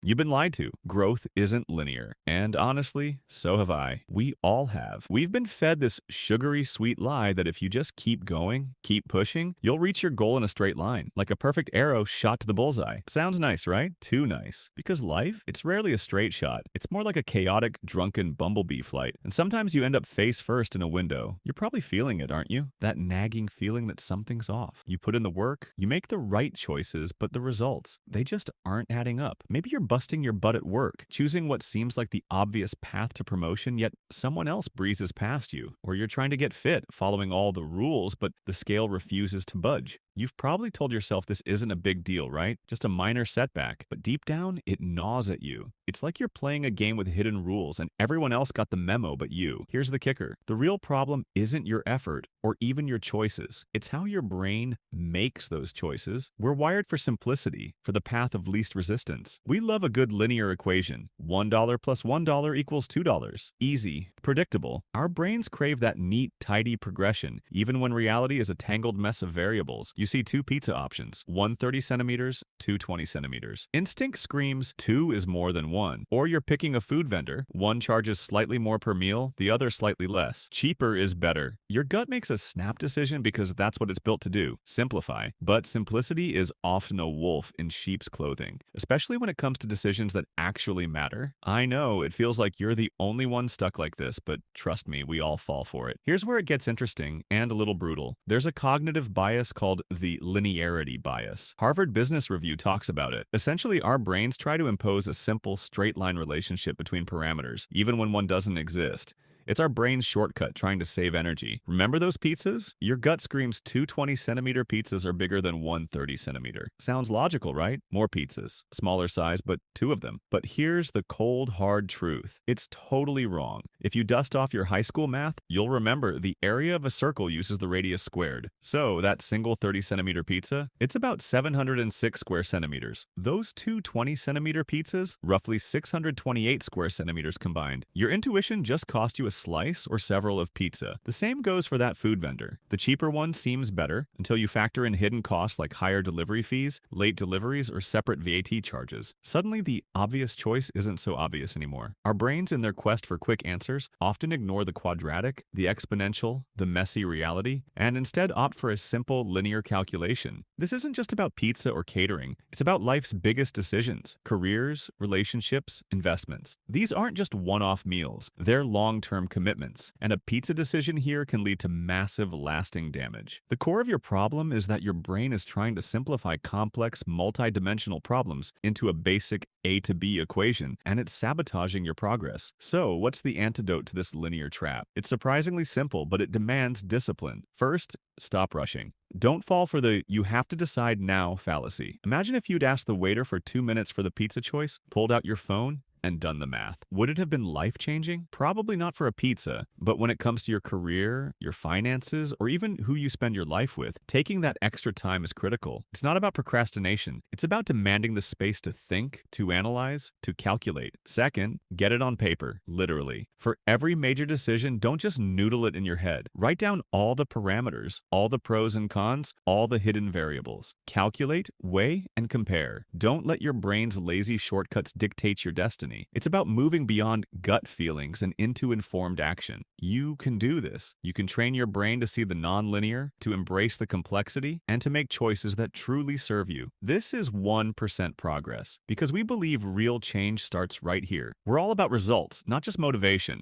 You've been lied to. Growth isn't linear. And honestly, so have I. We all have. We've been fed this sugary sweet lie that if you just keep going, keep pushing, you'll reach your goal in a straight line, like a perfect arrow shot to the bullseye. Sounds nice, right? Too nice. Because life, it's rarely a straight shot. It's more like a chaotic, drunken bumblebee flight. And sometimes you end up face first in a window. You're probably feeling it, aren't you? That nagging feeling that something's off. You put in the work, you make the right choices, but the results, they just aren't adding up. Maybe you're busting your butt at work, choosing what seems like the obvious path to promotion, yet someone else breezes past you. Or you're trying to get fit, following all the rules, but the scale refuses to budge. You've probably told yourself this isn't a big deal, right? Just a minor setback. But deep down, it gnaws at you. It's like you're playing a game with hidden rules and everyone else got the memo but you. Here's the kicker. The real problem isn't your effort or even your choices. It's how your brain makes those choices. We're wired for simplicity, for the path of least resistance. We love a good linear equation. $1 plus $1 equals $2. Easy, predictable. Our brains crave that neat, tidy progression, even when reality is a tangled mess of variables. You see two pizza options, one 30 centimeters, two 20 centimeters. Instinct screams 2 is more than 1. Or you're picking a food vendor. One charges slightly more per meal, the other slightly less. Cheaper is better. Your gut makes a snap decision because that's what it's built to do, simplify. But simplicity is often a wolf in sheep's clothing, especially when it comes to decisions that actually matter. I know it feels like you're the only one stuck like this, but trust me, we all fall for it. Here's where it gets interesting and a little brutal. There's a cognitive bias called the linearity bias. Harvard Business Review talks about it. Essentially, our brains try to impose a simple straight line relationship between parameters, even when one doesn't exist. It's our brain's shortcut trying to save energy. Remember those pizzas? Your gut screams two 20-centimeter pizzas are bigger than one 30-centimeter. Sounds logical, right? More pizzas. Smaller size, but two of them. But here's the cold, hard truth. It's totally wrong. If you dust off your high school math, you'll remember the area of a circle uses the radius squared. So that single 30-centimeter pizza, it's about 706 square centimeters. Those two 20-centimeter pizzas, roughly 628 square centimeters combined. Your intuition just cost you a slice or several of pizza. The same goes for that food vendor. The cheaper one seems better until you factor in hidden costs like higher delivery fees, late deliveries, or separate VAT charges. Suddenly, the obvious choice isn't so obvious anymore. Our brains, in their quest for quick answers, often ignore the quadratic, the exponential, the messy reality, and instead opt for a simple linear calculation. This isn't just about pizza or catering. It's about life's biggest decisions: careers, relationships, investments. These aren't just one-off meals. They're long-term commitments, and a pizza decision here can lead to massive, lasting damage. The core of your problem is that your brain is trying to simplify complex, multi-dimensional problems into a basic A to B equation, and it's sabotaging your progress. So, what's the antidote to this linear trap? It's surprisingly simple, but it demands discipline. First, stop rushing. Don't fall for the "you have to decide now" fallacy. Imagine if you'd asked the waiter for 2 minutes for the pizza choice, pulled out your phone, and done the math. Would it have been life-changing? Probably not for a pizza, but when it comes to your career, your finances, or even who you spend your life with, taking that extra time is critical. It's not about procrastination. It's about demanding the space to think, to analyze, to calculate. Second, get it on paper, literally. For every major decision, don't just noodle it in your head. Write down all the parameters, all the pros and cons, all the hidden variables. Calculate, weigh, and compare. Don't let your brain's lazy shortcuts dictate your destiny. It's about moving beyond gut feelings and into informed action. You can do this. You can train your brain to see the nonlinear, to embrace the complexity, and to make choices that truly serve you. This is 1% progress, because we believe real change starts right here. We're all about results, not just motivation.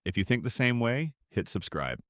If you think the same way, hit subscribe.